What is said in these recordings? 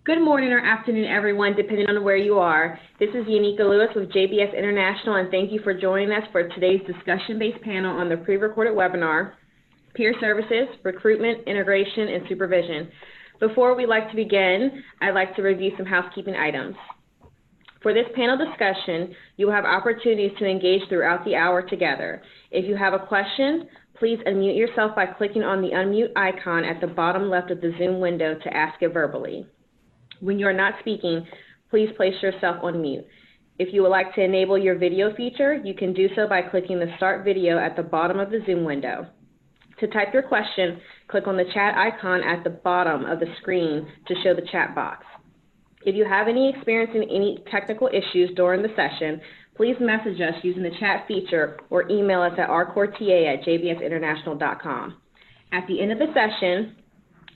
Good morning or afternoon, everyone, depending on where you are. This is Yanika Lewis with JBS International, and thank you for joining us for today's discussion-based panel on the pre-recorded webinar, Peer Services, Recruitment, Integration, and Supervision. Before we like to begin, I'd like to review some housekeeping items. For this panel discussion, you will have opportunities to engage throughout the hour together. If you have a question, please unmute yourself by clicking on the unmute icon at the bottom left of the Zoom window to ask it verbally. When you are not speaking, please place yourself on mute. If you would like to enable your video feature, you can do so by clicking the Start Video at the bottom of the Zoom window. To type your question, click on the chat icon at the bottom of the screen to show the chat box. If you have any experience in any technical issues during the session, please message us using the chat feature or email us at rcoreta@jbsinternational.com. At the end of the session,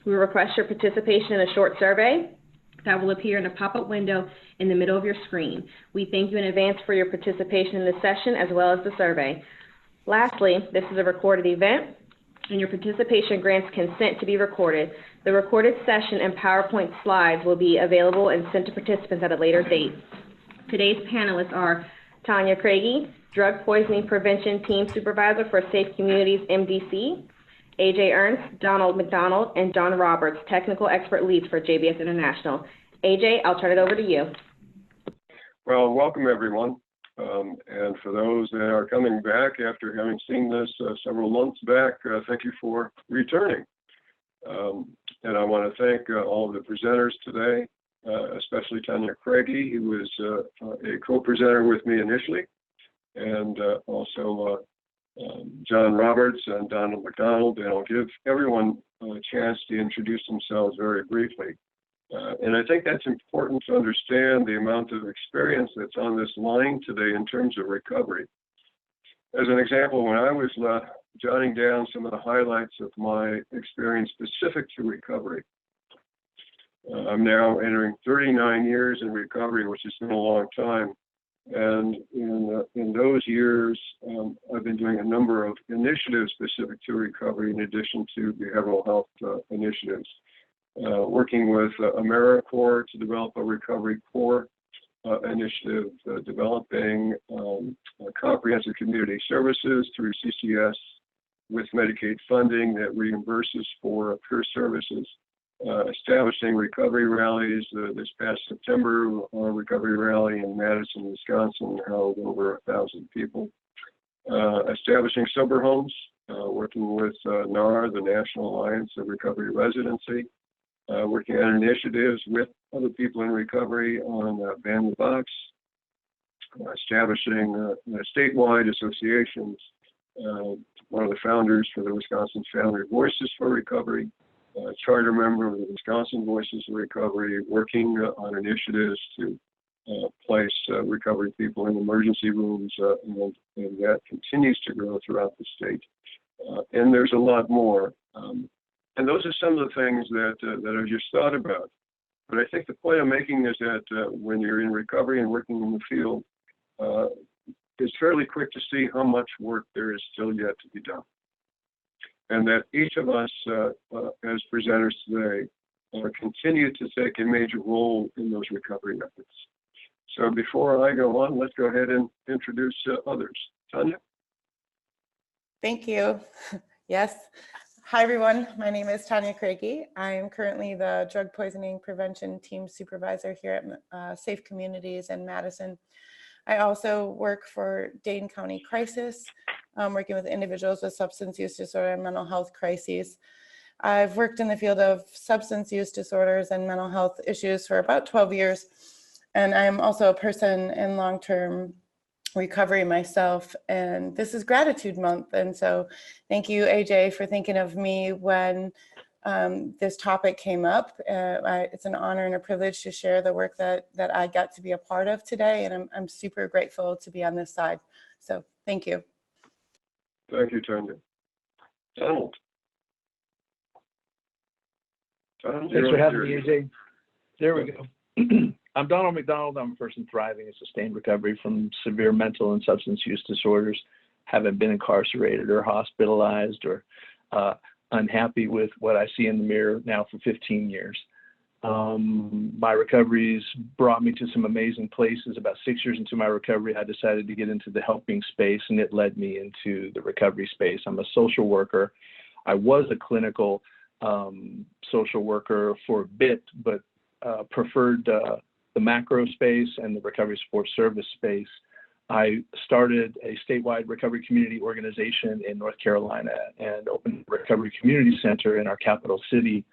we request your participation in a short survey that will appear in a pop-up window in the middle of your screen. We thank you in advance for your participation in this session as well as the survey. Lastly, this is a recorded event, and your participation grants consent to be recorded. The recorded session and PowerPoint slides will be available and sent to participants at a later date. Today's panelists are Tanya Craigie, Drug Poisoning Prevention Team Supervisor for Safe Communities MDC, AJ Ernst, Donald McDonald, and John Roberts, Technical Expert Leads for JBS International. AJ, I'll turn it over to you. Well, welcome everyone. And for those that are coming back after having seen this several months back, thank you for returning. And I want to thank all of the presenters today, especially Tanya Craigie, who was a co-presenter with me initially, and also John Roberts and Donald McDonald, and I'll give everyone a chance to introduce themselves very briefly. And I think that's important to understand the amount of experience that's on this line today in terms of recovery. As an example, when I was jotting down some of the highlights of my experience specific to recovery, I'm now entering 39 years in recovery, which has been a long time. And in those years, I've been doing a number of initiatives specific to recovery in addition to behavioral health initiatives. Working with AmeriCorps to develop a recovery core initiative, developing comprehensive community services through CCS with Medicaid funding that reimburses for peer services. Establishing recovery rallies. This past September, our recovery rally in Madison, Wisconsin held over 1,000 people. Establishing sober homes, working with NAR, the National Alliance of Recovery Residency, working on initiatives with other people in recovery on Ban the Box, establishing statewide associations, one of the founders for the Wisconsin Family Voices for Recovery, charter member of the Wisconsin Voices of Recovery, working on initiatives to place recovery people in emergency rooms, and that continues to grow throughout the state. And there's a lot more. And those are some of the things that I just thought about. But I think the point I'm making is that when you're in recovery and working in the field, it's fairly quick to see how much work there is still yet to be done. And that each of us as presenters today continue to take a major role in those recovery efforts. So before I go on, let's go ahead and introduce others. Tanya? Thank you. Yes. Hi, everyone. My name is Tanya Craigie. I am currently the Drug Poisoning Prevention Team Supervisor here at Safe Communities in Madison. I also work for Dane County Crisis, working with individuals with substance use disorder and mental health crises. I've worked in the field of substance use disorders and mental health issues for about 12 years. And I'm also a person in long-term recovery myself. And this is Gratitude Month. And so thank you, AJ, for thinking of me when this topic came up. It's an honor and a privilege to share the work that I got to be a part of today. And I'm super grateful to be on this side. So thank you. Thank you, Tanya. Donald. Thanks for having me, AJ. There we go. I'm Donald McDonald. I'm a person thriving in sustained recovery from severe mental and substance use disorders. Haven't been incarcerated or hospitalized or unhappy with what I see in the mirror now for 15 years. My recoveries brought me to some amazing places. About 6 years into my recovery, I decided to get into the helping space, and it led me into the recovery space. I'm a social worker. I was a clinical social worker for a bit, but preferred the macro space and the recovery support service space. I started a statewide recovery community organization in North Carolina and opened a recovery community center in our capital city.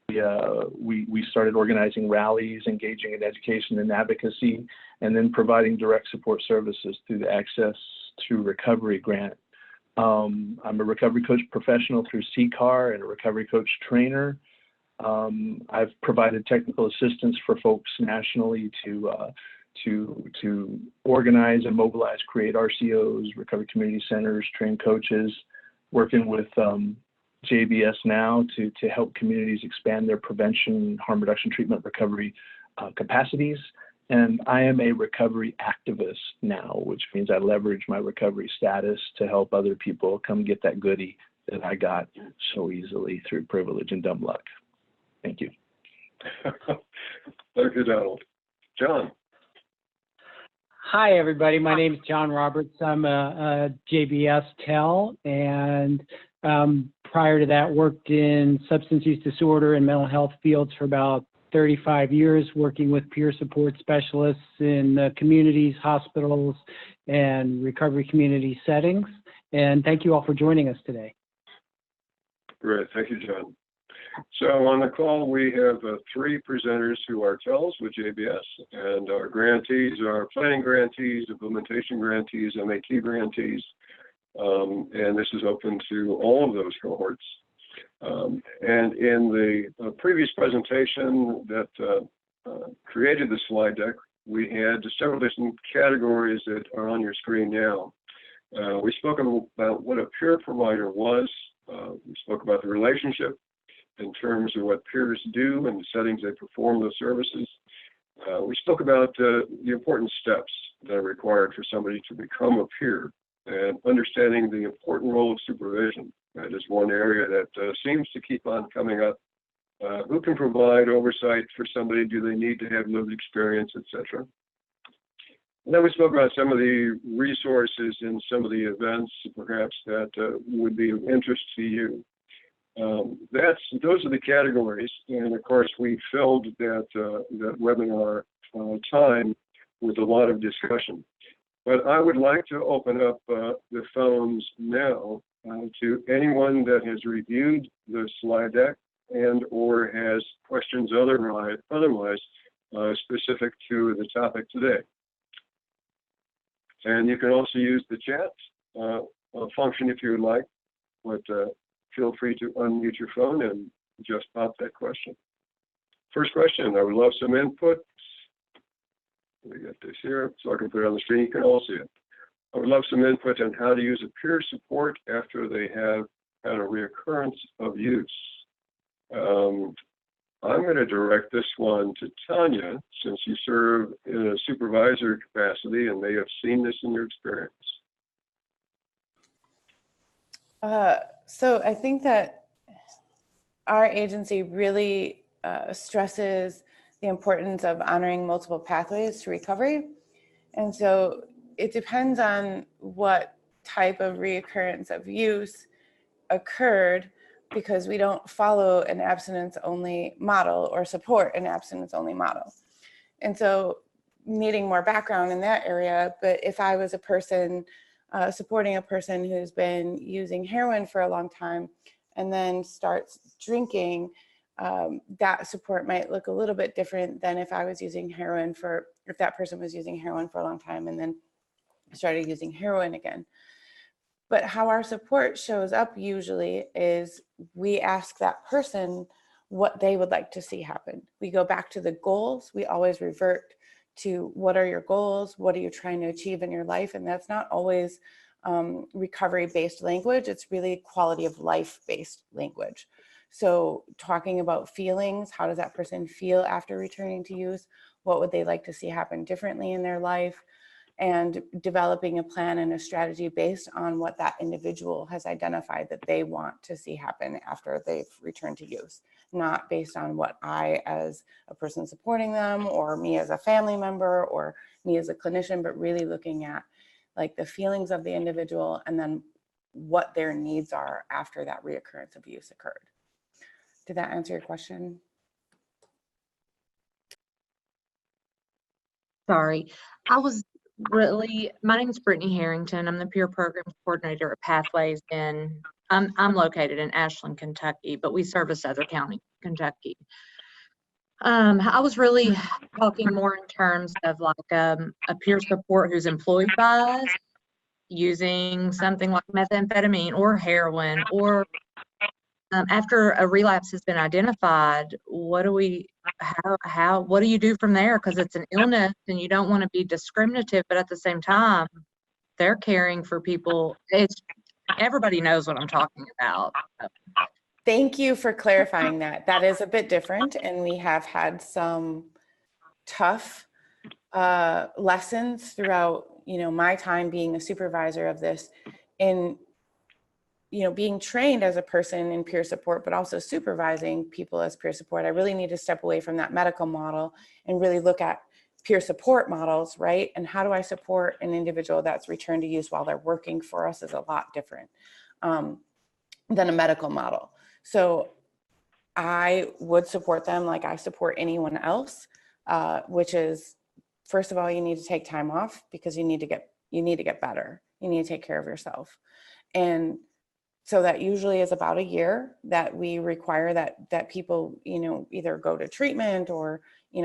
We started organizing rallies, engaging in education and advocacy, and then providing direct support services through the Access to Recovery grant. I'm a recovery coach professional through CCAR and a recovery coach trainer. I've provided technical assistance for folks nationally to organize and mobilize, create RCOs, recovery community centers, train coaches, working with JBS now to help communities expand their prevention, harm reduction, treatment, recovery capacities. And I am a recovery activist now, which means I leverage my recovery status to help other people come get that goodie that I got so easily through privilege and dumb luck. Thank you. Thank you, Donald. John. Hi, everybody. My name is John Roberts. I'm a JBS TEL, and prior to that, worked in substance use disorder and mental health fields for about 35 years, working with peer support specialists in communities, hospitals, and recovery community settings. And thank you all for joining us today. Great. Thank you, John. So on the call, we have 3 presenters who are TELs with JBS, and our grantees are planning grantees, implementation grantees, MAT grantees, and this is open to all of those cohorts. And in the previous presentation that created the slide deck, we had several different categories that are on your screen now. We spoke about what a peer provider was. We spoke about the relationship in terms of what peers do and the settings they perform those services. We spoke about the important steps that are required for somebody to become a peer and understanding the important role of supervision. That is one area that seems to keep on coming up. Who can provide oversight for somebody? Do they need to have lived experience, etc.? And then we spoke about some of the resources and some of the events, perhaps, that would be of interest to you. Those are the categories, and of course we filled that webinar time with a lot of discussion. But I would like to open up the phones now to anyone that has reviewed the slide deck and or has questions otherwise specific to the topic today. And you can also use the chat function if you would like, but feel free to unmute your phone and just pop that question. First question, I would love some input. Let me get this here so I can put it on the screen. You can all see it. I would love some input on how to use a peer support after they have had a reoccurrence of use. I'm going to direct this one to Tanya, since you serve in a supervisor capacity and may have seen this in your experience. So I think that our agency really stresses the importance of honoring multiple pathways to recovery. And so it depends on what type of reoccurrence of use occurred, because we don't follow an abstinence-only model or support an abstinence-only model. And so needing more background in that area, but if I was a person supporting a person who's been using heroin for a long time and then starts drinking, that support might look a little bit different than if I was using heroin if that person was using heroin for a long time and then started using heroin again. But how our support shows up usually is we ask that person what they would like to see happen. We go back to the goals. We always revert to what are your goals? What are you trying to achieve in your life? And that's not always recovery-based language. It's really quality of life-based language. So talking about feelings, how does that person feel after returning to use? What would they like to see happen differently in their life? and developing a plan and a strategy based on what that individual has identified that they want to see happen after they've returned to use, not based on what I as a person supporting them or me as a family member or me as a clinician, but really looking at like the feelings of the individual and then what their needs are after that reoccurrence of use occurred. Did that answer your question? Sorry, my name is Brittany Harrington. I'm the peer program coordinator at Pathways I'm located in Ashland, Kentucky, but we service other counties, Kentucky. I was really talking more in terms of like a peer support who's employed by us using something like methamphetamine or heroin, or after a relapse has been identified, what do you do from there? Because it's an illness and you don't want to be discriminative, but at the same time, they're caring for people. Everybody knows what I'm talking about. Thank you for clarifying that. That is a bit different, and we have had some tough lessons throughout, my time being a supervisor of this, in being trained as a person in peer support, but also supervising people as peer support. I really need to step away from that medical model and really look at peer support models, right? And how do I support an individual that's returned to use while they're working for us is a lot different than a medical model. So I would support them like I support anyone else, which is, first of all, you need to take time off because you need to get better. You need to take care of yourself. And so that usually is about a year that we require that people, either go to treatment or,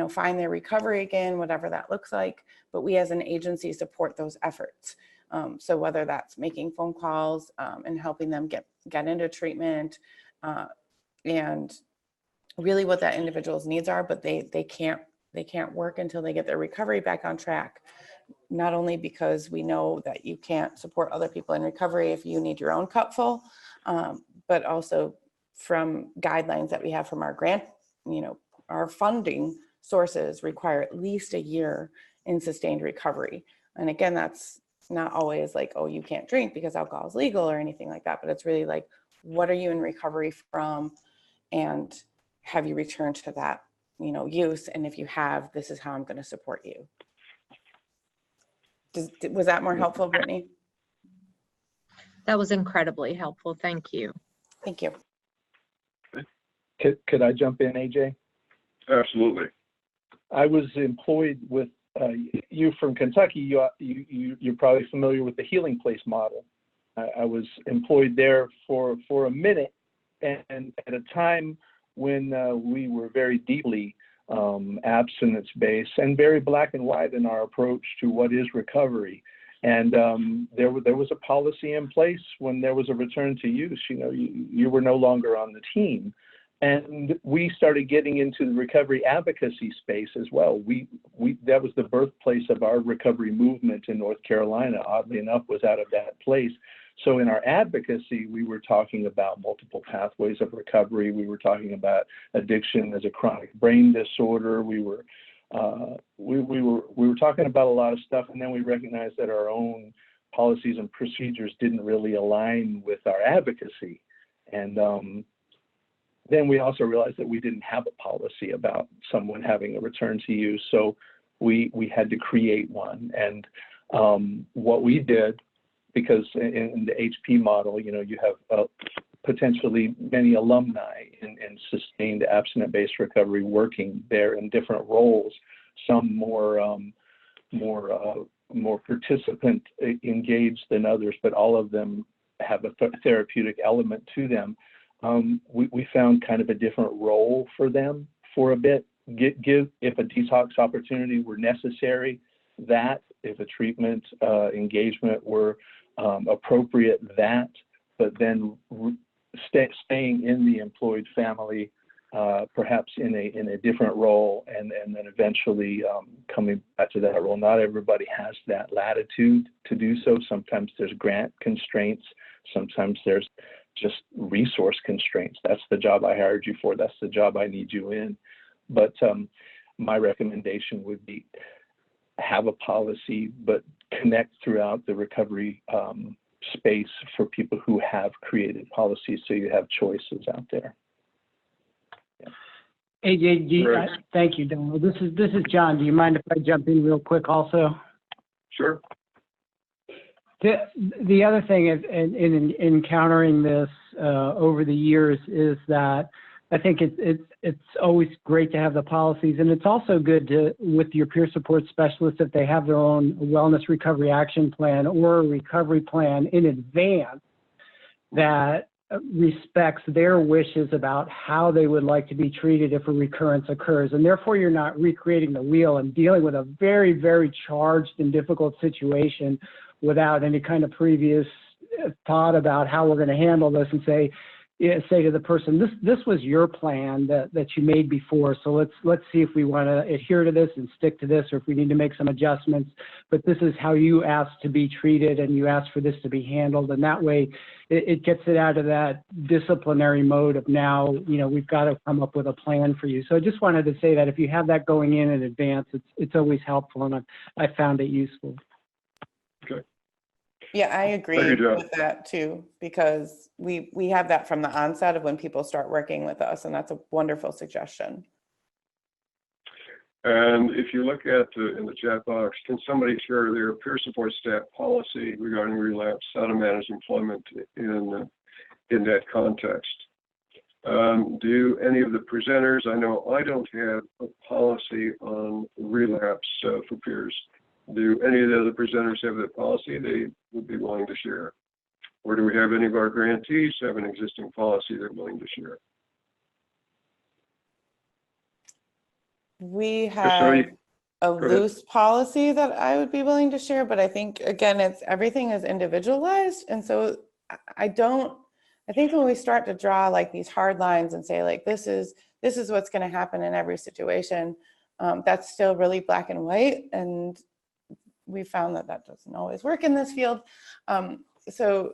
find their recovery again, whatever that looks like. But we as an agency support those efforts. So whether that's making phone calls and helping them get into treatment and really what that individual's needs are, but they can't work until they get their recovery back on track. Not only because we know that you can't support other people in recovery if you need your own cupful, but also from guidelines that we have from our grant, our funding sources require at least a year in sustained recovery. And again, that's not always like, oh, you can't drink because alcohol is legal or anything like that, but it's really like, what are you in recovery from? And have you returned to that, use? And if you have, this is how I'm going to support you. Was that more helpful, Brittany? That was incredibly helpful. Thank you. Thank you. Could I jump in, AJ? Absolutely. I was employed with you from Kentucky. You're probably familiar with the Healing Place model. I was employed there for a minute, and at a time when we were very deeply abstinence-based and very black and white in our approach to what is recovery. And there was a policy in place when there was a return to use. You were no longer on the team. And we started getting into the recovery advocacy space as well. That was the birthplace of our recovery movement in North Carolina, oddly enough, was out of that place. So in our advocacy, we were talking about multiple pathways of recovery. We were talking about addiction as a chronic brain disorder. We were talking about a lot of stuff, and then we recognized that our own policies and procedures didn't really align with our advocacy. And then we also realized that we didn't have a policy about someone having a return to use. So we had to create one. And what we did, because in the HP model, you have potentially many alumni in sustained abstinent-based recovery working there in different roles, some more participant engaged than others, but all of them have a therapeutic element to them. We found kind of a different role for them for a bit. If a detox opportunity were necessary, that if a treatment engagement were appropriate, that, but then staying in the employed family, perhaps in a different role, and then eventually coming back to that role. Not everybody has that latitude to do so. Sometimes there's grant constraints. Sometimes there's just resource constraints. That's the job I hired you for. That's the job I need you in. But my recommendation would be have a policy, but connect throughout the recovery space for people who have created policies, so you have choices out there. AJ, Right. thank you, Donald. This is John. Do you mind if I jump in real quick also? Sure. The other thing is, in encountering this over the years, is that I think it's always great to have the policies, and it's also good to, with your peer support specialists, if they have their own wellness recovery action plan or a recovery plan in advance that respects their wishes about how they would like to be treated if a recurrence occurs. And therefore, you're not recreating the wheel and dealing with a very, very charged and difficult situation without any kind of previous thought about how we're going to handle this, and say to the person, this was your plan that you made before, so let's see if we want to adhere to this and stick to this, or if we need to make some adjustments, but this is how you asked to be treated, and you asked for this to be handled. And that way it gets it out of that disciplinary mode of, now, we've got to come up with a plan for you. So I just wanted to say that if you have that going in advance, it's always helpful, and I found it useful. Okay. Yeah, I agree with that too, because we have that from the onset of when people start working with us, and that's a wonderful suggestion. And if you look at in the chat box, can somebody share their peer support staff policy regarding relapse, how to manage employment in that context? Do any of the presenters, I know I don't have a policy on relapse for peers. Do any of the other presenters have that policy they would be willing to share? Or do we have any of our grantees have an existing policy they're willing to share? We have a loose policy that I would be willing to share, but I think, again, everything is individualized. And so I think when we start to draw like these hard lines and say, like, this is what's going to happen in every situation, that's still really black and white. And we found that doesn't always work in this field. So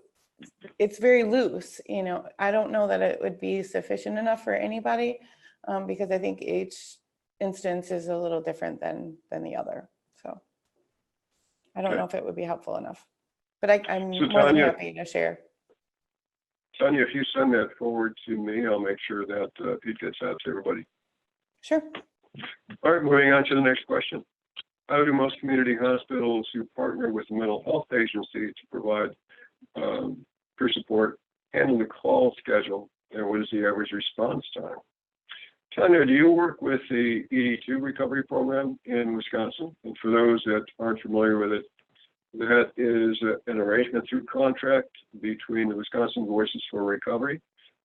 it's very loose. I don't know that it would be sufficient enough for anybody, because I think each instance is a little different than the other. So I don't know if it would be helpful enough, but I'm more than happy to share. Tanya, if you send that forward to me, I'll make sure that it gets out to everybody. Sure. All right, moving on to the next question. How do most community hospitals who partner with the mental health agency to provide peer support handle the call schedule, and what is the average response time? Tanya, do you work with the ED2 recovery program in Wisconsin? And for those that aren't familiar with it, that is an arrangement through contract between the Wisconsin Voices for Recovery.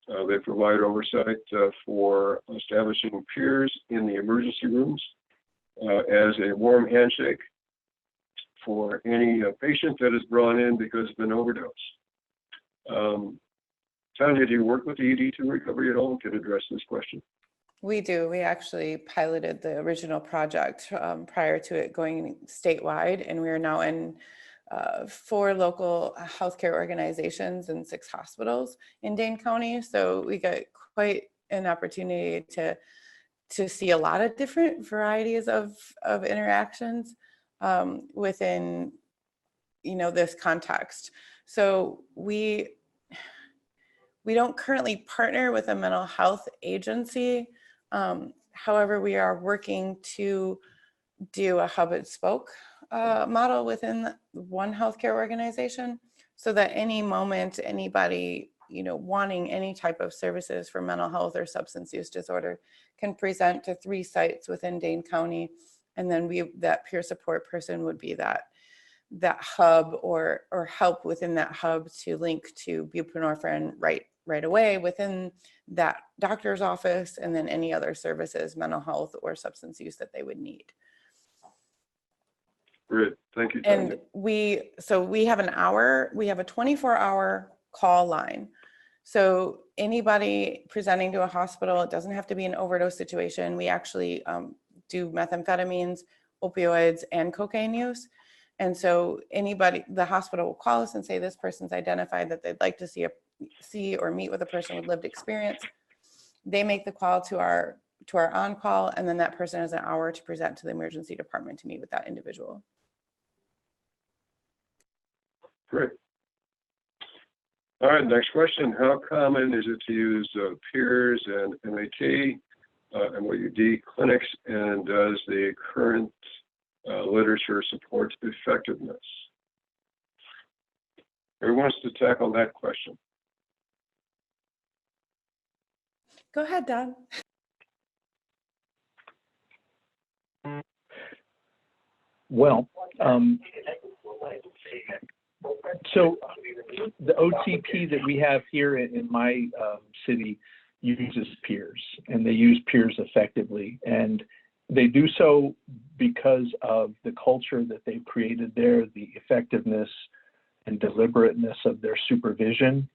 They provide oversight for establishing peers in the emergency rooms as a warm handshake for any patient that is brought in because of an overdose. Tanya, do you work with the ED2 recovery at all and can address this question? We do. We actually piloted the original project prior to it going statewide, and we are now in 4 local healthcare organizations and 6 hospitals in Dane County. So we got quite an opportunity to see a lot of different varieties of interactions within, this context. So we don't currently partner with a mental health agency. However, we are working to do a hub and spoke model within one healthcare organization, so that any moment anybody wanting any type of services for mental health or substance use disorder can present to 3 sites within Dane County, and then that peer support person would be that hub or help within that hub to link to buprenorphine right away within that doctor's office, and then any other services, mental health or substance use, that they would need. Great, thank you, Tanya. And we have we have a 24-hour call line. So anybody presenting to a hospital, it doesn't have to be an overdose situation. We actually do methamphetamines, opioids, and cocaine use. And so the hospital will call us and say, this person's identified that they'd like to see or meet with a person with lived experience. They make the call to our to our on-call, and then that person has an hour to present to the emergency department to meet with that individual. Great. All right, next question. How common is it to use peers and MAT and MAUD clinics, and does the current literature support effectiveness? Who wants to tackle that question? Go ahead, Don. Well, so the OTP that we have here in my city uses peers, and they use peers effectively. And they do so because of the culture that they've created there, the effectiveness and deliberateness of their supervision.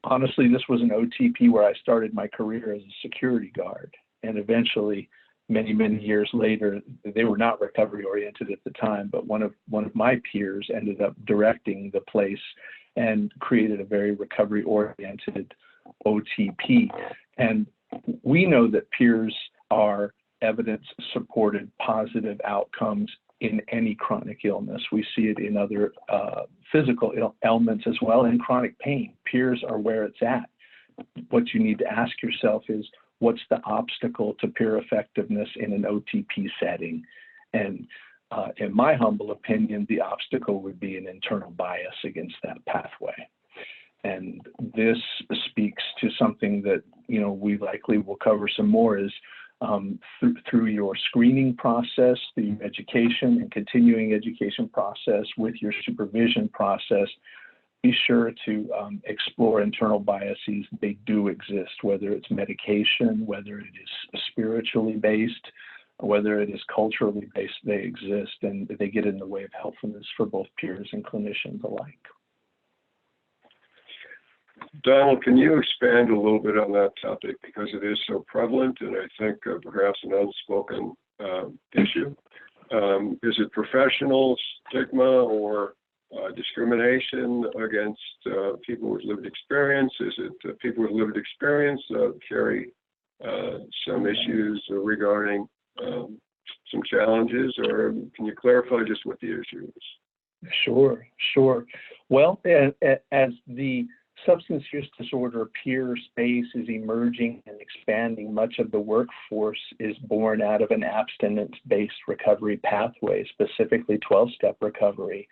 Honestly, this was an OTP where I started my career as a security guard, and eventually, many years later, they were not recovery oriented at the time, but one of my peers ended up directing the place and created a very recovery oriented OTP. And we know that peers are evidence supported positive outcomes in any chronic illness. We see it in other physical ailments as well, in chronic pain. Peers are where it's at. What you need to ask yourself is, what's the obstacle to peer effectiveness in an OTP setting? And in my humble opinion, the obstacle would be an internal bias against that pathway. And this speaks to something that, we likely will cover some more, is through your screening process, the education and continuing education process, with your supervision process, be sure to explore internal biases. They do exist, whether it's medication, whether it is spiritually based, whether it is culturally based, they exist, and they get in the way of helpfulness for both peers and clinicians alike. Donald, can you expand a little bit on that topic, because it is so prevalent and I think perhaps an unspoken issue? Is it professional stigma or discrimination against people with lived experience? Is it people with lived experience carry some issues regarding some challenges, or can you clarify just what the issue is? Sure. Well, as the substance use disorder peer space is emerging and expanding, much of the workforce is born out of an abstinence-based recovery pathway, specifically 12-step recovery.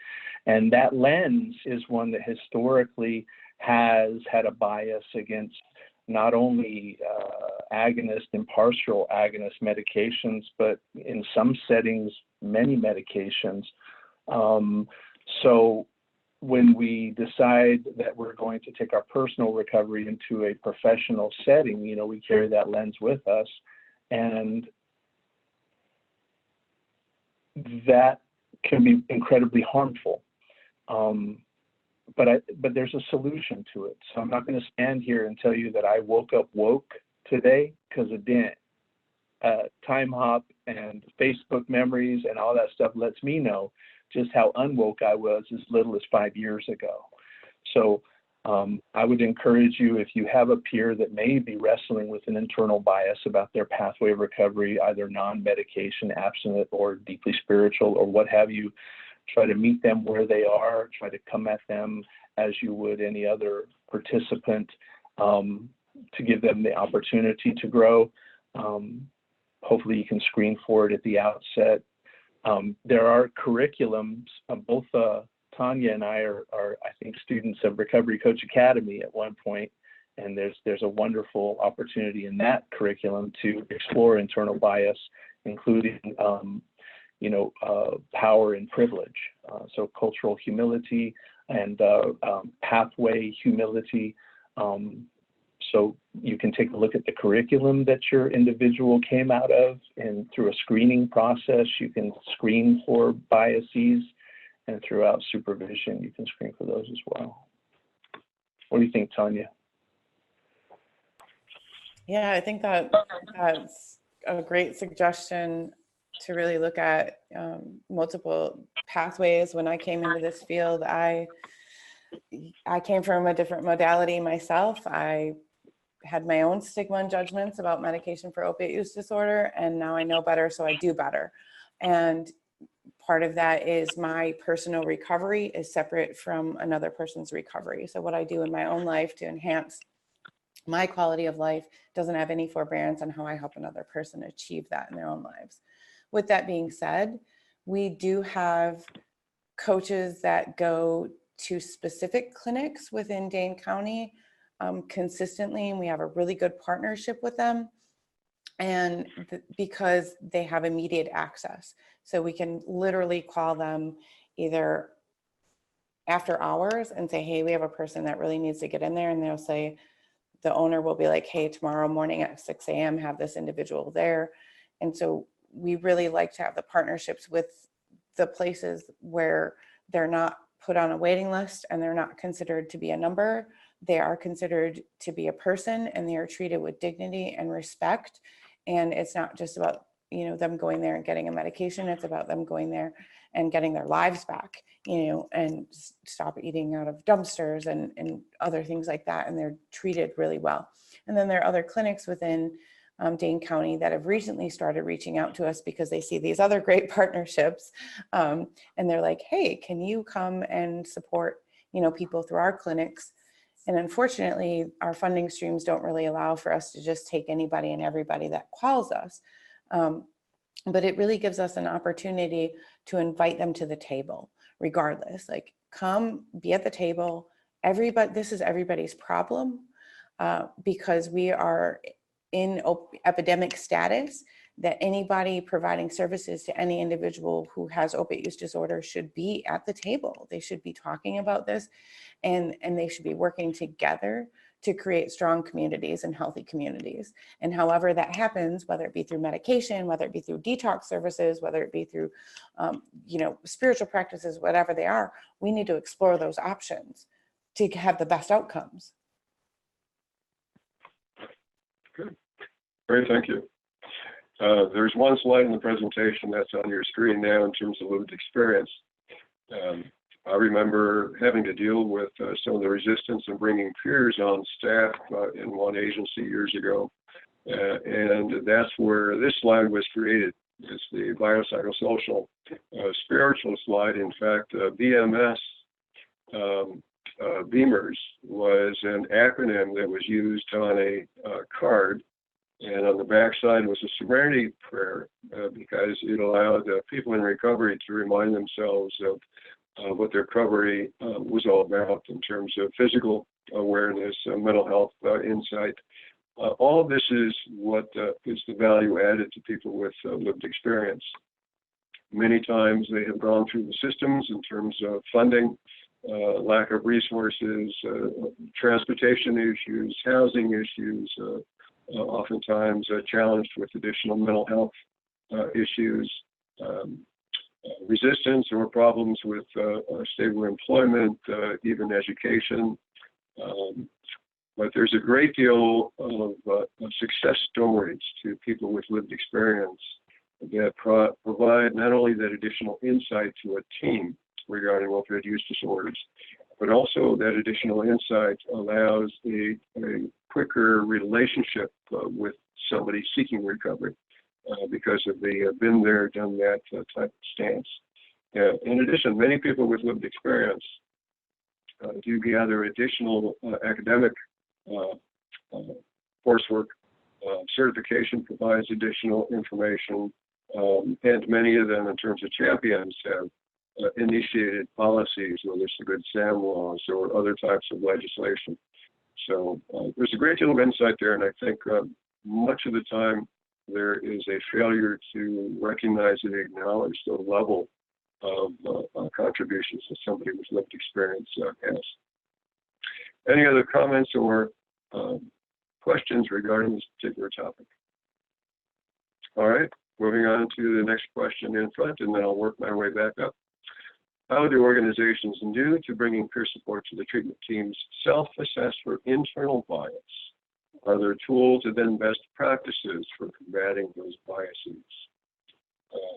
And that lens is one that historically has had a bias against not only agonist and partial agonist medications, but in some settings, many medications. So when we decide that we're going to take our personal recovery into a professional setting, we carry that lens with us, and that can be incredibly harmful. But there's a solution to it. So I'm not going to stand here and tell you that I woke up woke today, because it didn't. Time hop and Facebook memories and all that stuff lets me know just how unwoke I was as little as 5 years ago. So I would encourage you, if you have a peer that may be wrestling with an internal bias about their pathway of recovery, either non-medication, abstinent, or deeply spiritual, or what have you, try to meet them where they are, try to come at them as you would any other participant, to give them the opportunity to grow. Hopefully you can screen for it at the outset. There are curriculums, both Tanya and I are I think students of Recovery Coach Academy at one point, and there's a wonderful opportunity in that curriculum to explore internal bias, including power and privilege, so cultural humility and pathway humility. So you can take a look at the curriculum that your individual came out of, and through a screening process, you can screen for biases, and throughout supervision, you can screen for those as well. What do you think, Tanya? Yeah, I think that's a great suggestion, to really look at multiple pathways. When I came into this field, I came from a different modality myself. I had my own stigma and judgments about medication for opiate use disorder, and now I know better, so I do better. And part of that is my personal recovery is separate from another person's recovery. So what I do in my own life to enhance my quality of life doesn't have any forbearance on how I help another person achieve that in their own lives. With that being said, we do have coaches that go to specific clinics within Dane County consistently, and we have a really good partnership with them. And because they have immediate access. So we can literally call them either after hours and say, hey, we have a person that really needs to get in there. And they'll say, the owner will be like, hey, tomorrow morning at 6 a.m., have this individual there. And so we really like to have the partnerships with the places where they're not put on a waiting list and they're not considered to be a number. They are considered to be a person, and they are treated with dignity and respect. And it's not just about, them going there and getting a medication. It's about them going there and getting their lives back, and stop eating out of dumpsters and other things like that. And they're treated really well. And then there are other clinics within Dane County that have recently started reaching out to us because they see these other great partnerships. And they're like, hey, can you come and support, people through our clinics? And unfortunately, our funding streams don't really allow for us to just take anybody and everybody that calls us. But it really gives us an opportunity to invite them to the table, regardless. Like, come be at the table. This is everybody's problem because we are in epidemic status, that anybody providing services to any individual who has opiate use disorder should be at the table. They should be talking about this, and they should be working together to create strong communities and healthy communities. And however that happens, whether it be through medication, whether it be through detox services, whether it be through, spiritual practices, whatever they are, we need to explore those options to have the best outcomes. Good. Great, thank you. There's one slide in the presentation that's on your screen now in terms of lived experience. I remember having to deal with some of the resistance in bringing peers on staff in one agency years ago. And that's where this slide was created. It's the biopsychosocial spiritual slide. In fact, BMS, Beamers, was an acronym that was used on a card. And on the back side was a serenity prayer because it allowed people in recovery to remind themselves of what their recovery was all about in terms of physical awareness, mental health insight. All of this is what is the value added to people with lived experience. Many times they have gone through the systems in terms of funding, lack of resources, transportation issues, housing issues, oftentimes challenged with additional mental health issues, resistance or problems with stable employment, even education. But there's a great deal of success stories to people with lived experience that provide not only that additional insight to a team regarding opioid use disorders, but also that additional insight allows a quicker relationship with somebody seeking recovery because of the been there, done that type of stance. In addition, many people with lived experience do gather additional academic coursework. Certification provides additional information, and many of them, in terms of champions, have initiated policies, whether it's the Good Sam laws or other types of legislation. So there's a great deal of insight there, and I think much of the time there is a failure to recognize and acknowledge the level of contributions that somebody with lived experience has. Any other comments or questions regarding this particular topic? All right, moving on to the next question in front, and then I'll work my way back up. How do organizations do to bringing peer support to the treatment teams self-assess for internal bias? Are there tools and then best practices for combating those biases?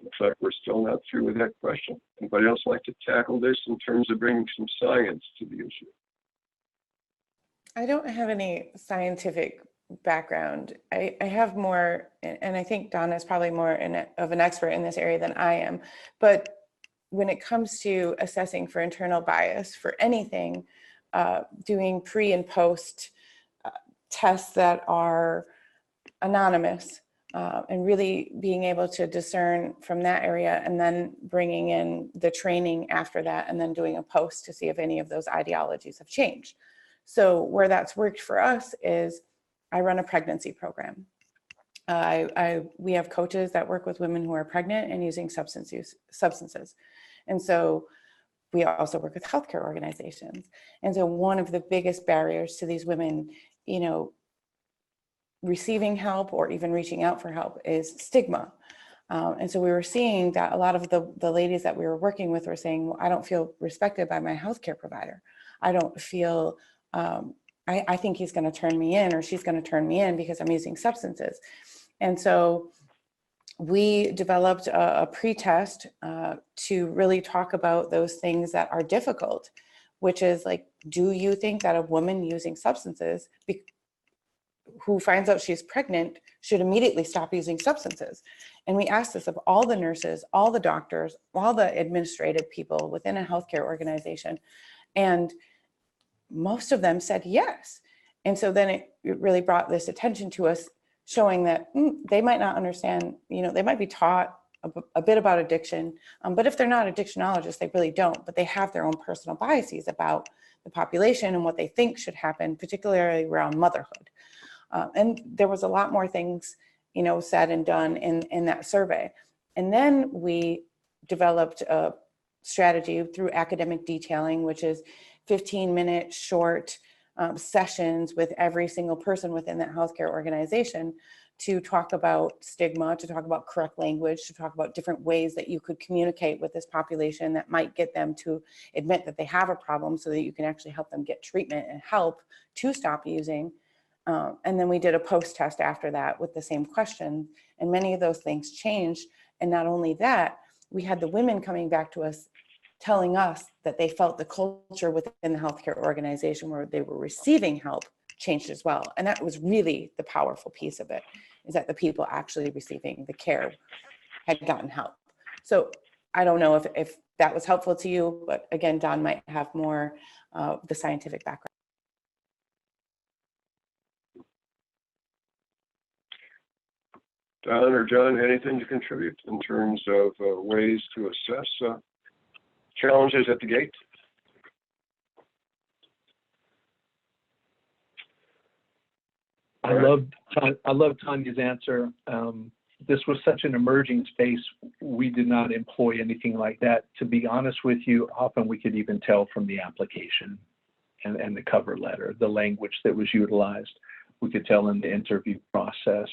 Looks like we're still not through with that question. Anybody else like to tackle this in terms of bringing some science to the issue? I don't have any scientific background. I have more, and I think Donna is probably more of an expert in this area than I am, but when it comes to assessing for internal bias for anything, doing pre and post tests that are anonymous, and really being able to discern from that area, and then bringing in the training after that, and then doing a post to see if any of those ideologies have changed. So where that's worked for us is I run a pregnancy program. We have coaches that work with women who are pregnant and using substances. And so we also work with healthcare organizations. And so one of the biggest barriers to these women, you know, receiving help or even reaching out for help is stigma. And so we were seeing that a lot of the ladies that we were working with were saying, well, I don't feel respected by my healthcare provider. I don't feel, I think he's going to turn me in, or she's going to turn me in because I'm using substances. And so we developed a pre-test to really talk about those things that are difficult, which is like, do you think that a woman using substances who finds out she's pregnant should immediately stop using substances? And we asked this of all the nurses, all the doctors, all the administrative people within a healthcare organization. And most of them said yes. And so then it really brought this attention to us, showing that they might not understand, you know, they might be taught a bit about addiction, but if they're not addictionologists, they really don't, but they have their own personal biases about the population and what they think should happen, particularly around motherhood. And there was a lot more things, you know, said and done in that survey. And then we developed a strategy through academic detailing, which is 15-minute short sessions with every single person within that healthcare organization to talk about stigma, to talk about correct language, to talk about different ways that you could communicate with this population that might get them to admit that they have a problem, so that you can actually help them get treatment and help to stop using. And then we did a post test after that with the same question, and many of those things changed. And not only that, we had the women coming back to us telling us that they felt the culture within the healthcare organization where they were receiving help changed as well. And that was really the powerful piece of it, is that the people actually receiving the care had gotten help. So I don't know if that was helpful to you, but again, Don might have more the scientific background. Don or John, anything to contribute in terms of ways to assess challenges at the gate? I love Tanya's answer. This was such an emerging space. We did not employ anything like that. To be honest with you, often we could even tell from the application and the cover letter, the language that was utilized. We could tell in the interview process.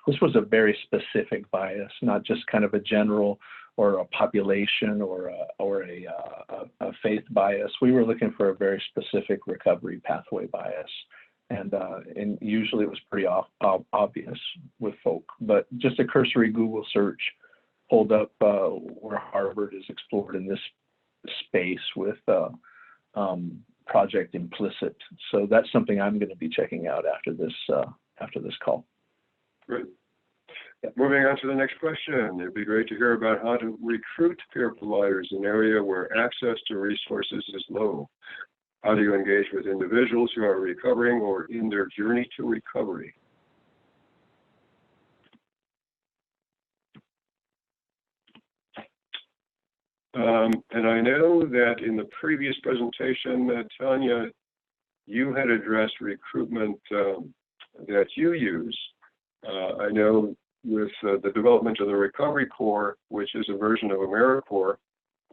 This was a very specific bias, not just kind of a general or a population or a faith bias. We were looking for a very specific recovery pathway bias. And usually it was pretty obvious with folk, but just a cursory Google search pulled up where Harvard is explored in this space with Project Implicit. So that's something I'm going to be checking out after this call. Great. Moving on to the next question. It'd be great to hear about how to recruit peer providers in an area where access to resources is low. How do you engage with individuals who are recovering or in their journey to recovery? And I know that in the previous presentation, Tanya, you had addressed recruitment that you use. I know with the development of the Recovery Corps, which is a version of AmeriCorps,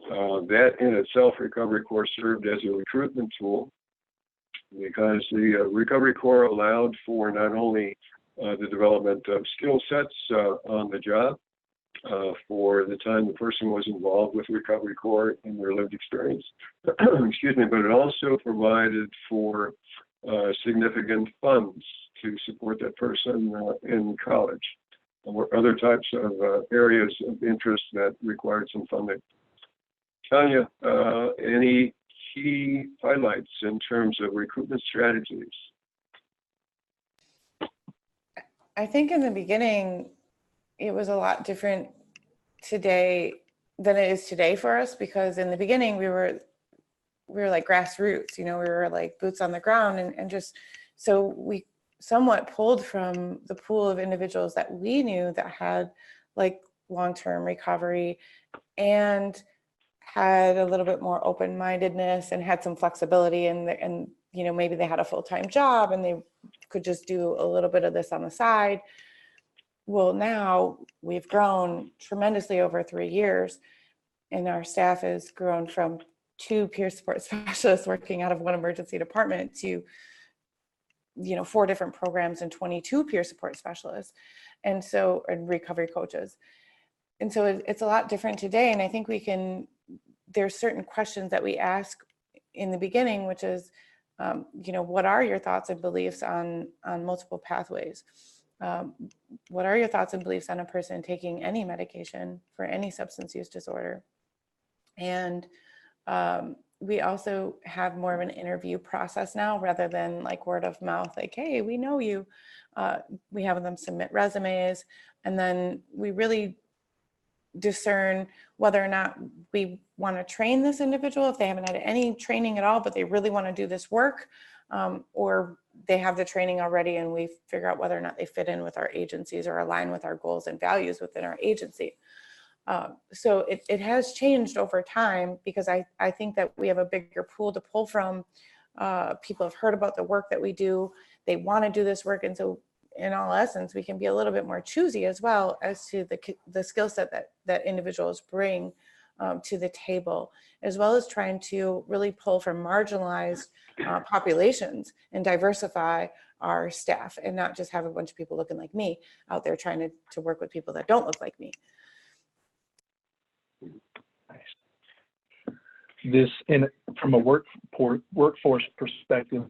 that in itself, Recovery Corps served as a recruitment tool, because the Recovery Corps allowed for not only the development of skill sets on the job for the time the person was involved with Recovery Corps in their lived experience, excuse me, but it also provided for significant funds to support that person in college or other types of areas of interest that required some funding. Tanya, any key highlights in terms of recruitment strategies? I think in the beginning, it was a lot different today than it is today for us, because in the beginning we were like grassroots, we were like boots on the ground, and just, so we somewhat pulled from the pool of individuals that we knew that had like long-term recovery and had a little bit more open-mindedness and had some flexibility, and maybe they had a full-time job and they could just do a little bit of this on the side. Well, now we've grown tremendously over 3 years, and our staff has grown from 2 peer support specialists working out of 1 emergency department to 4 different programs and 22 peer support specialists, and recovery coaches. And so it's a lot different today. And I think there's certain questions that we ask in the beginning, which is, what are your thoughts and beliefs on multiple pathways? What are your thoughts and beliefs on a person taking any medication for any substance use disorder? And we also have more of an interview process now, rather than like word of mouth, like, hey, we know you. We have them submit resumes, and then we really discern whether or not we want to train this individual if they haven't had any training at all, but they really want to do this work, or they have the training already, and we figure out whether or not they fit in with our agencies or align with our goals and values within our agency. So it has changed over time, because I think that we have a bigger pool to pull from. People have heard about the work that we do. They want to do this work. And so in all essence, we can be a little bit more choosy as well as to the skill set that individuals bring to the table, as well as trying to really pull from marginalized populations and diversify our staff, and not just have a bunch of people looking like me out there trying to work with people that don't look like me. This, from a workforce perspective,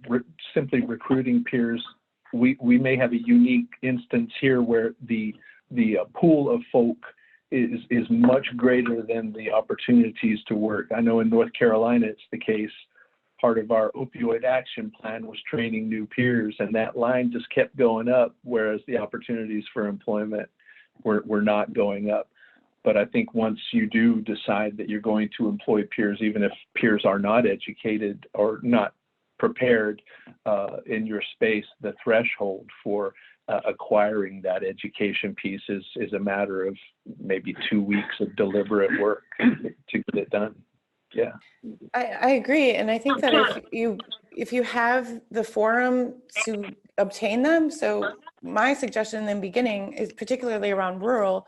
simply recruiting peers, we may have a unique instance here where the pool of folk is much greater than the opportunities to work. I know in North Carolina it's the case. Part of our opioid action plan was training new peers, and that line just kept going up, whereas the opportunities for employment were not going up. But I think once you do decide that you're going to employ peers, even if peers are not educated or not prepared in your space, the threshold for acquiring that education piece is a matter of maybe 2 weeks of deliberate work to get it done. Yeah, I agree, and I think that if you have the forum to obtain them, so my suggestion in the beginning is particularly around rural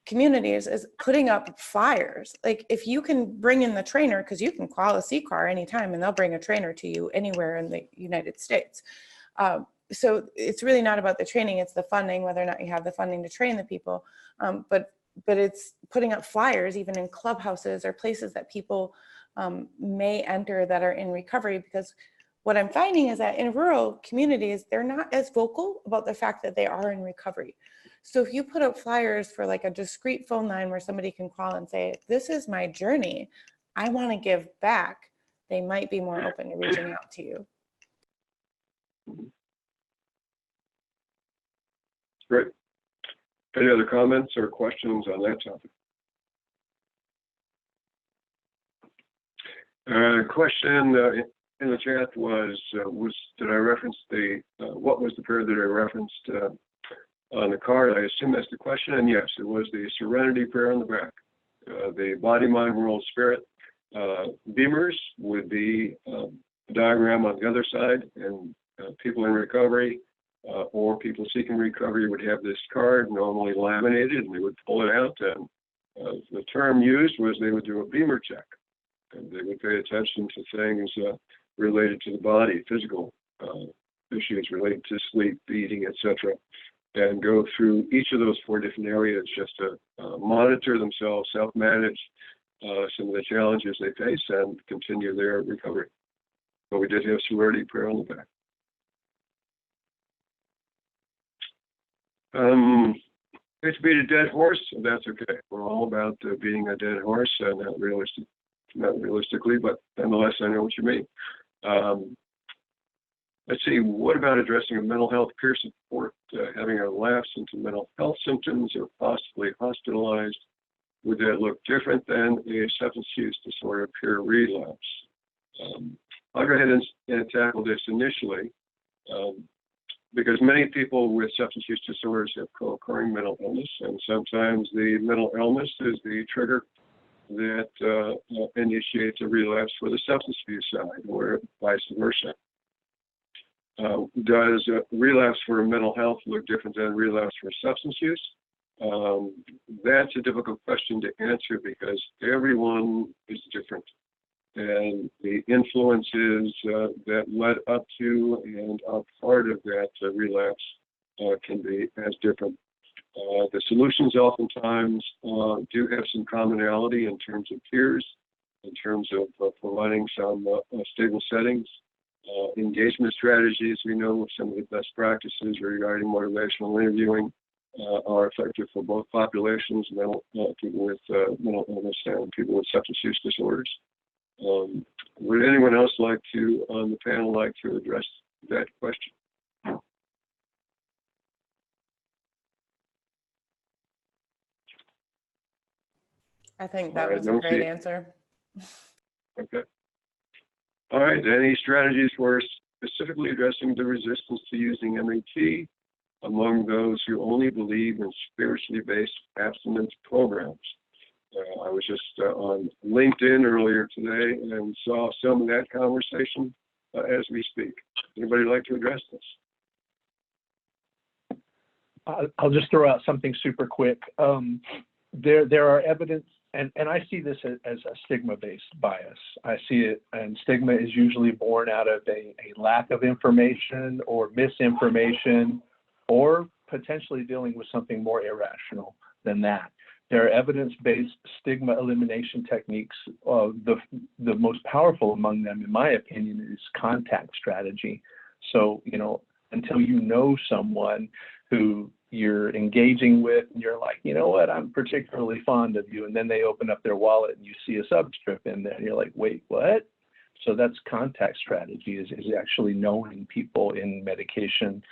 communities is putting up flyers. Like, if you can bring in the trainer, because you can call a CCAR anytime and they'll bring a trainer to you anywhere in the United States. So it's really not about the training, it's the funding, whether or not you have the funding to train the people. But it's putting up flyers even in clubhouses or places that people may enter that are in recovery, because what I'm finding is that in rural communities, they're not as vocal about the fact that they are in recovery. So if you put up flyers for like a discrete phone line where somebody can call and say, this is my journey, I want to give back, they might be more open to reaching out to you. Great. Any other comments or questions on that topic? Question in the chat was did I reference what was the period that I referenced on the card? I assume that's the question, and yes, it was the Serenity prayer on the back. The body, mind, world, spirit. Beamers would be a diagram on the other side, and people in recovery or people seeking recovery would have this card normally laminated, and they would pull it out, and the term used was they would do a beamer check, and they would pay attention to things related to the body, physical issues related to sleep, eating, etc., and go through each of those 4 different areas just to monitor themselves, self-manage some of the challenges they face, and continue their recovery. But we did have Serenity prayer on the back. It's beat a dead horse, and that's okay. We're all about beating a dead horse, not realistically, but nonetheless, I know what you mean. Let's see, what about addressing a mental health peer support, having a lapse into mental health symptoms or possibly hospitalized? Would that look different than a substance use disorder peer relapse? I'll go ahead and tackle this initially, because many people with substance use disorders have co-occurring mental illness, and sometimes the mental illness is the trigger that initiates a relapse for the substance abuse side, or vice versa. Does a relapse for mental health look different than a relapse for substance use? That's a difficult question to answer because everyone is different, and the influences that led up to and are part of that relapse can be as different. The solutions oftentimes do have some commonality in terms of peers, in terms of providing some stable settings. Engagement strategies, we know some of the best practices regarding motivational interviewing are effective for both populations, people with mental illness and people with substance use disorders. Would anyone else like to, on the panel, like to address that question? I think that was a great answer. Okay. All right, any strategies for specifically addressing the resistance to using MAT among those who only believe in spiritually based abstinence programs? I was just on LinkedIn earlier today and saw some of that conversation as we speak. Anybody like to address this? I'll just throw out something super quick. There are evidence, and I see this as a stigma-based bias. I see it, and stigma is usually born out of a lack of information or misinformation, or potentially dealing with something more irrational than that. There are evidence-based stigma elimination techniques. The most powerful among them, in my opinion, is contact strategy. So, until you know someone who you're engaging with, and you're like, you know what, I'm particularly fond of you, and then they open up their wallet and you see a subscript in there, and you're like, wait, what? So that's contact strategy, is actually knowing people in medication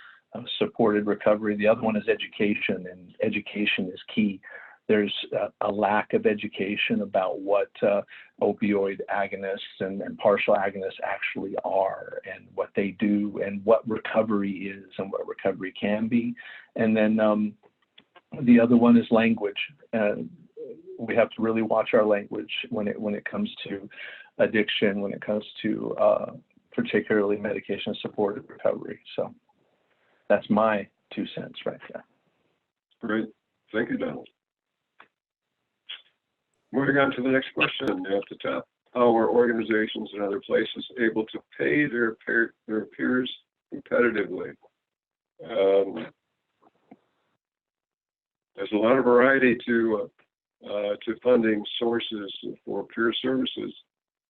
supported recovery. The other one is education, and education is key. There's a lack of education about what opioid agonists and partial agonists actually are, and what they do, and what recovery is, and what recovery can be. And then the other one is language. We have to really watch our language when it comes to addiction, when it comes to particularly medication-supported recovery. So that's my 2 cents right there. Great. Thank you, Donald. Moving on to the next question at the top. How are organizations and other places able to pay their peers competitively? There's a lot of variety to funding sources for peer services.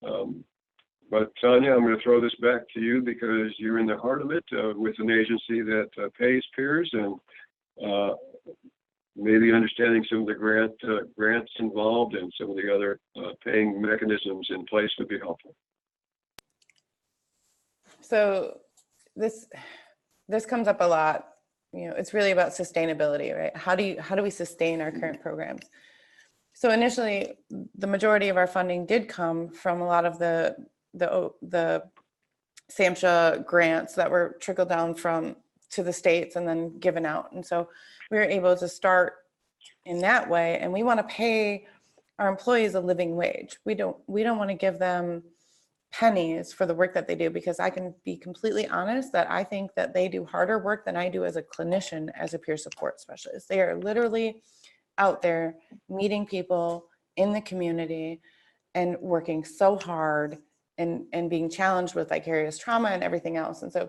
But Tanya, I'm going to throw this back to you because you're in the heart of it with an agency that pays peers, and maybe understanding some of the grants involved and some of the other paying mechanisms in place would be helpful. So this comes up a lot. It's really about sustainability, right? How do we sustain our current programs? So initially, the majority of our funding did come from a lot of the SAMHSA grants that were trickled down to the states and then given out. And so we were able to start in that way, and we want to pay our employees a living wage. We don't want to give them pennies for the work that they do, because I can be completely honest that I think that they do harder work than I do as a clinician, as a peer support specialist. They are literally out there meeting people in the community and working so hard and being challenged with vicarious trauma and everything else. And so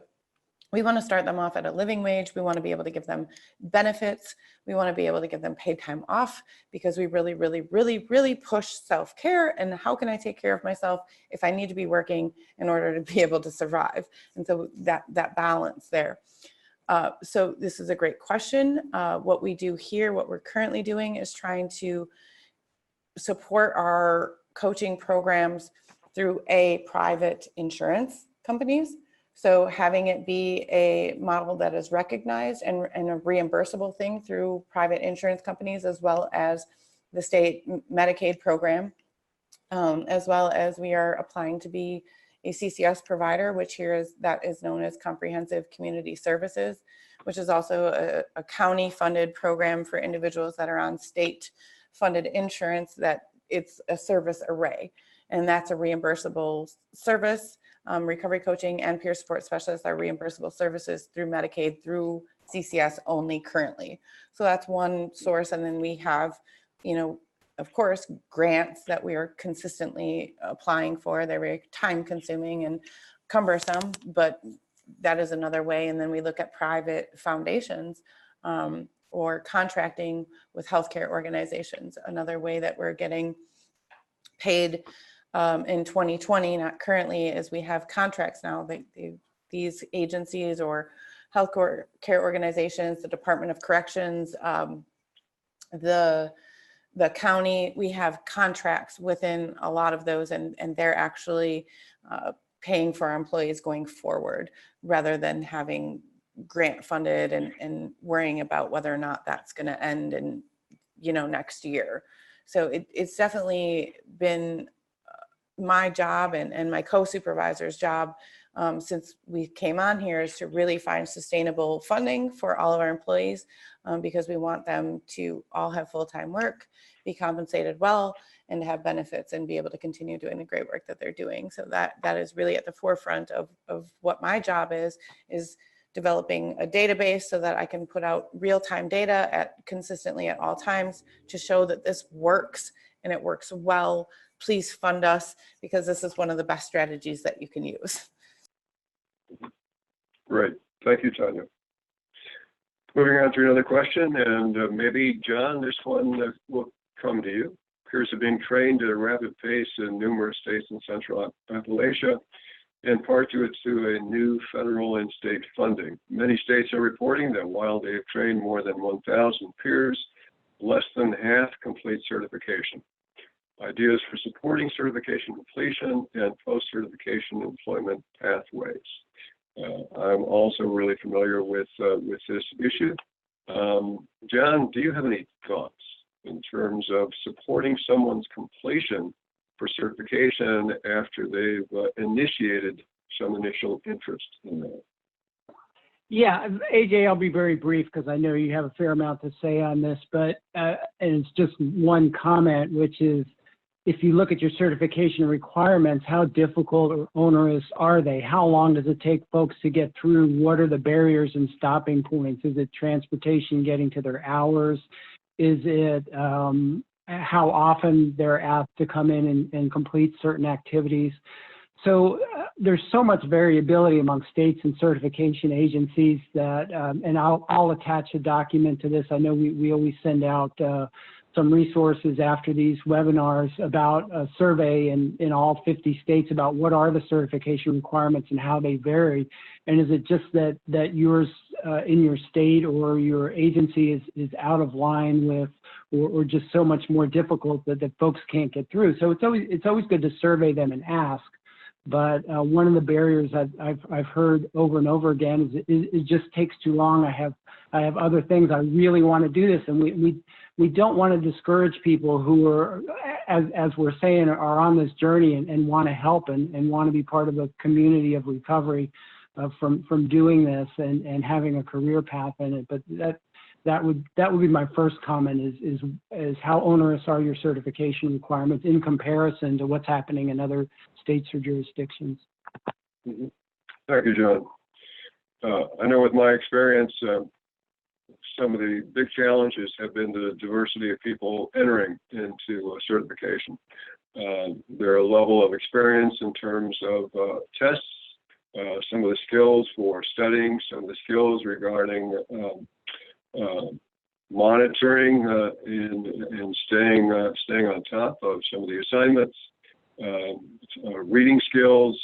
we want to start them off at a living wage. We want to be able to give them benefits. We want to be able to give them paid time off, because we really, really, really, really push self-care. And how can I take care of myself if I need to be working in order to be able to survive? And so that balance there. So this is a great question. What we do here, what we're currently doing, is trying to support our coaching programs through private insurance companies. So having it be a model that is recognized and a reimbursable thing through private insurance companies, as well as the state Medicaid program, as well as we are applying to be a CCS provider, which that is known as Comprehensive Community Services, which is also a county funded program for individuals that are on state funded insurance, that it's a service array. And that's a reimbursable service. Recovery coaching and peer support specialists are reimbursable services through Medicaid, through CCS only currently. So that's one source. And then we have, of course, grants that we are consistently applying for. They're very time consuming and cumbersome, but that is another way. And then we look at private foundations or contracting with healthcare organizations. Another way that we're getting paid in 2020, not currently, is we have contracts now. These agencies or healthcare organizations, the Department of Corrections, the county, we have contracts within a lot of those, and they're actually paying for our employees going forward, rather than having grant funded and worrying about whether or not that's going to end in next year. So it's definitely been my job and my co-supervisor's job since we came on here, is to really find sustainable funding for all of our employees, because we want them to all have full-time work, be compensated well, and have benefits, and be able to continue doing the great work that they're doing. So that is really at the forefront of what my job is developing a database so that I can put out real-time data consistently at all times to show that this works and it works well. Please fund us, because this is one of the best strategies that you can use. Great. Thank you, Tanya. Moving on to another question, and maybe, John, this one will come to you. Peers are being trained at a rapid pace in numerous states in Central Appalachia, in part due to a new federal and state funding. Many states are reporting that while they have trained more than 1,000 peers, less than half complete certification. Ideas for supporting certification completion and post-certification employment pathways. I'm also really familiar with this issue. John, do you have any thoughts in terms of supporting someone's completion for certification after they've initiated some initial interest in that? Yeah, AJ, I'll be very brief because I know you have a fair amount to say on this, but and it's just one comment, which is, if you look at your certification requirements, how difficult or onerous are they? How long does it take folks to get through? What are the barriers and stopping points? Is it transportation getting to their hours? Is it how often they're asked to come in and complete certain activities? So there's so much variability among states and certification agencies that, and I'll attach a document to this. I know we always send out some resources after these webinars about a survey in all 50 states about what are the certification requirements and how they vary. And is it just that yours in your state or your agency is out of line with, or just so much more difficult that folks can't get through? So it's always good to survey them and ask. But one of the barriers I've heard over and over again is it just takes too long. I have other things. I really want to do this, and we don't want to discourage people who are, as we're saying, are on this journey and want to help and want to be part of a community of recovery from doing this and having a career path in it. But that would be my first comment is how onerous are your certification requirements in comparison to what's happening in other states or jurisdictions? Mm-hmm. Thank you, John. I know with my experience, some of the big challenges have been the diversity of people entering into certification. Their level of experience in terms of tests, some of the skills for studying, some of the skills regarding monitoring and staying on top of some of the assignments, reading skills,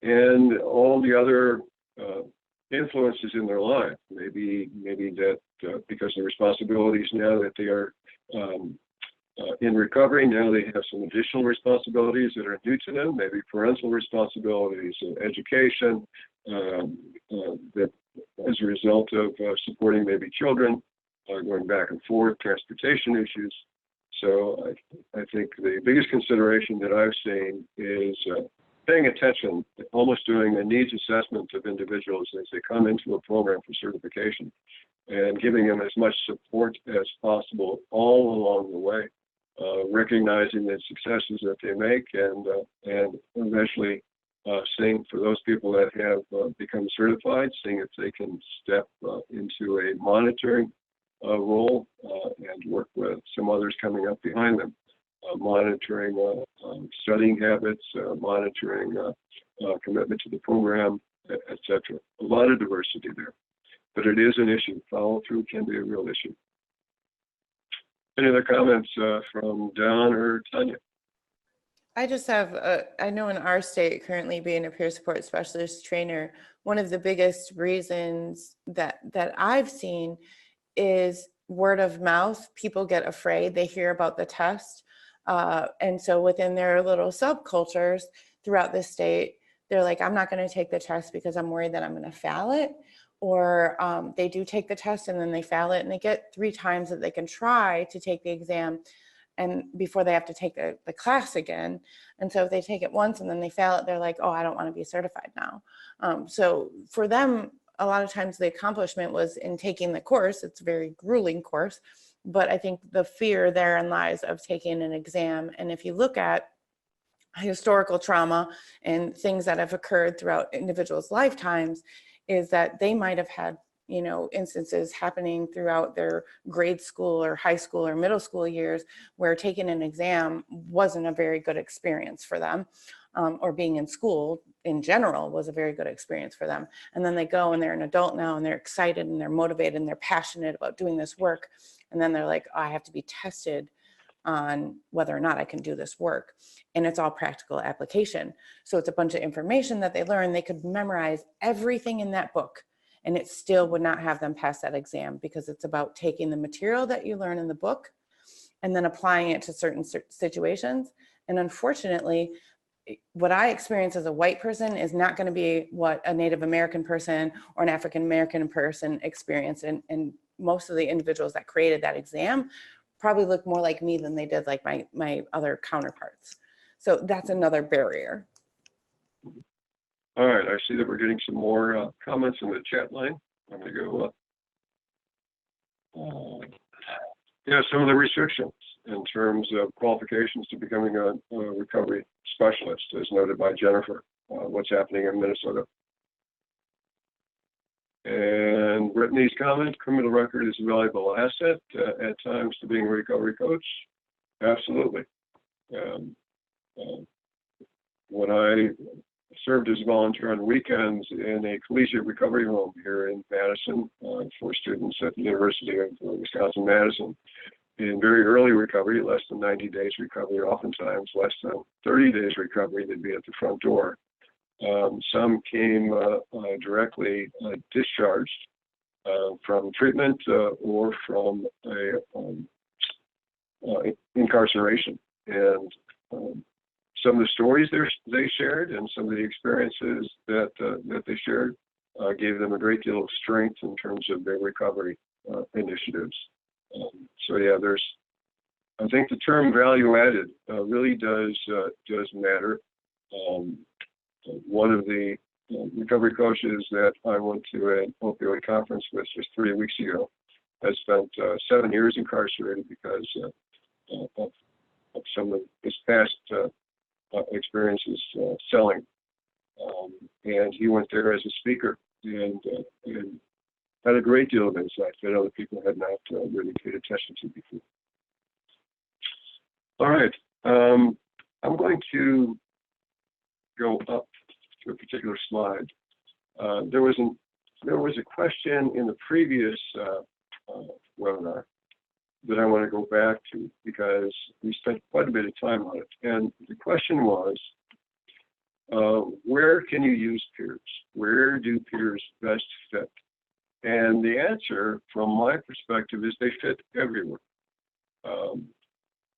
and all the other influences in their life. Maybe that because of the responsibilities now that they are in recovery. Now they have some additional responsibilities that are new to them, maybe parental responsibilities, education, that as a result of supporting maybe children, going back and forth, transportation issues. So I think the biggest consideration that I've seen is paying attention, almost doing a needs assessment of individuals as they come into a program for certification, and giving them as much support as possible all along the way, recognizing the successes that they make, and eventually seeing for those people that have become certified, seeing if they can step into a monitoring role and work with some others coming up behind them, monitoring studying habits, monitoring commitment to the program, etc. A lot of diversity there. But it is an issue. Follow through can be a real issue. Any other comments from Don or Tanya? I just have, I know in our state, currently being a peer support specialist trainer, one of the biggest reasons that I've seen is word of mouth. People get afraid. They hear about the test. And so within their little subcultures throughout the state, they're like, I'm not going to take the test because I'm worried that I'm going to fail it. Or they do take the test and then they fail it, and they get 3 times that they can try to take the exam and before they have to take the class again. And so if they take it once and then they fail it, they're like, oh, I don't want to be certified now. So for them, a lot of times the accomplishment was in taking the course. It's a very grueling course, but I think the fear therein lies of taking an exam. And if you look at historical trauma and things that have occurred throughout individuals' lifetimes, is that they might have had, you know, instances happening throughout their grade school or high school or middle school years where taking an exam wasn't a very good experience for them, or being in school in general was a very good experience for them. And then they go and they're an adult now and they're excited and they're motivated and they're passionate about doing this work. And then they're like, oh, I have to be tested on whether or not I can do this work. And it's all practical application. So it's a bunch of information that they learn. They could memorize everything in that book and it still would not have them pass that exam, because it's about taking the material that you learn in the book and then applying it to certain situations. And unfortunately, what I experience as a white person is not going to be what a Native American person or an African American person experienced. And most of the individuals that created that exam probably look more like me than they did like my other counterparts. So that's another barrier. All right, I see that we're getting some more comments in the chat line. I'm going to go yeah, some of the restrictions in terms of qualifications to becoming a recovery specialist, as noted by Jennifer, what's happening in Minnesota. And Brittany's comment, criminal record is a valuable asset at times to being a recovery coach. Absolutely. When I served as a volunteer on weekends in a collegiate recovery home here in Madison for students at the University of Wisconsin-Madison, in very early recovery, less than 90 days recovery, oftentimes less than 30 days recovery, they'd be at the front door. Some came directly discharged from treatment or from incarceration. And some of the stories they shared and some of the experiences that they shared gave them a great deal of strength in terms of their recovery initiatives. So yeah, I think the term value added really does matter. One of the recovery coaches that I went to an opioid conference with just 3 weeks ago has spent 7 years incarcerated because of some of his past experiences selling. And he went there as a speaker and had a great deal of insight that other people had not really paid attention to before. All right, I'm going to go up to a particular slide. There was a question in the previous webinar that I want to go back to because we spent quite a bit of time on it. And the question was, where can you use peers? Where do peers best fit? And the answer, from my perspective, is they fit everywhere.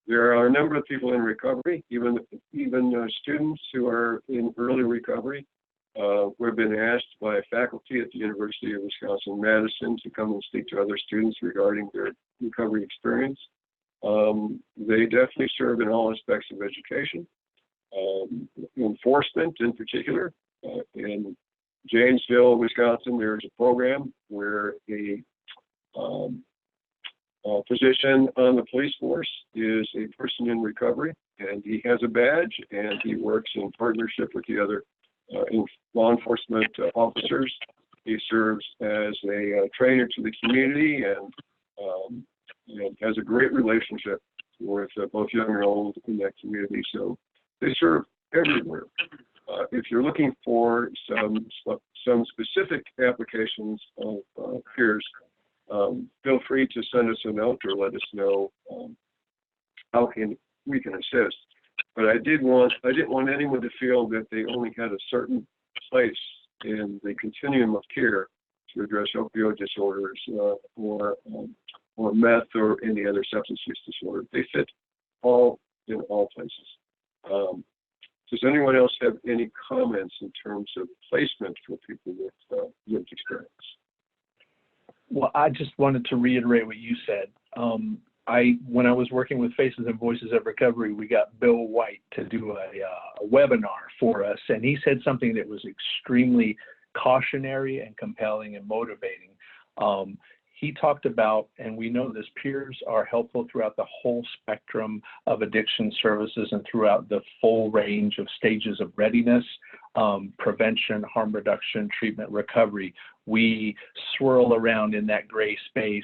There are a number of people in recovery, even students who are in early recovery, who have been asked by faculty at the University of Wisconsin-Madison to come and speak to other students regarding their recovery experience. They definitely serve in all aspects of education, enforcement in particular. In Janesville, Wisconsin, there's a program where a physician on the police force is a person in recovery, and he has a badge, and he works in partnership with the other law enforcement officers. He serves as a trainer to the community and has a great relationship with both young and old in that community. So they serve everywhere. If you're looking for some specific applications of peers, feel free to send us a note or let us know how we can assist. But I didn't want anyone to feel that they only had a certain place in the continuum of care to address opioid disorders or meth or any other substance use disorder. They fit all in all places. Does anyone else have any comments in terms of placement for people with lived experience? Well, I just wanted to reiterate what you said. When I was working with Faces and Voices of Recovery, we got Bill White to do a webinar for us, and he said something that was extremely cautionary and compelling and motivating. He talked about, and we know this, peers are helpful throughout the whole spectrum of addiction services and throughout the full range of stages of readiness, prevention, harm reduction, treatment, recovery. We swirl around in that gray space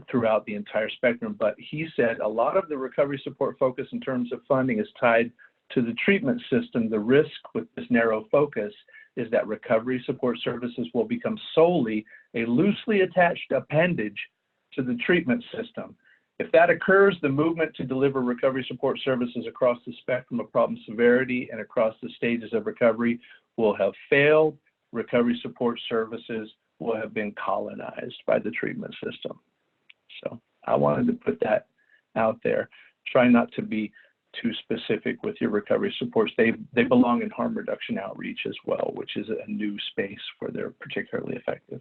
throughout the entire spectrum. But he said a lot of the recovery support focus in terms of funding is tied to the treatment system. The risk with this narrow focus is that recovery support services will become solely a loosely attached appendage to the treatment system. If that occurs, the movement to deliver recovery support services across the spectrum of problem severity and across the stages of recovery will have failed. Recovery support services will have been colonized by the treatment system. So I wanted to put that out there. Try not to be too specific with your recovery supports. They belong in harm reduction outreach as well, which is a new space where they're particularly effective.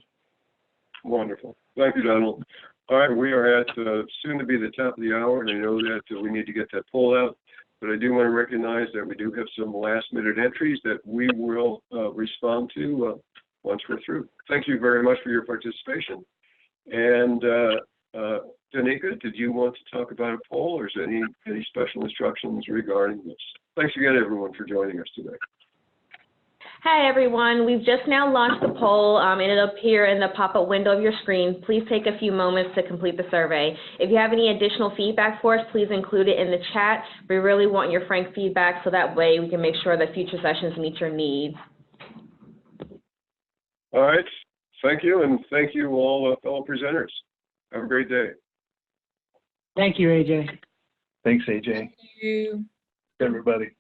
Wonderful. Thank you, Donald. All right, we are at soon to be the top of the hour, and I know that we need to get that poll out, but I do want to recognize that we do have some last-minute entries that we will respond to once we're through. Thank you very much for your participation. And Danica, did you want to talk about a poll, or is there any special instructions regarding this? Thanks again, everyone, for joining us today. Hi, everyone. We've just now launched the poll, and it'll appear in the pop-up window of your screen. Please take a few moments to complete the survey. If you have any additional feedback for us, please include it in the chat. We really want your frank feedback so that way we can make sure that future sessions meet your needs. All right. Thank you, and thank you all fellow presenters. Have a great day. Thank you, AJ. Thanks, AJ. Thank you. Everybody.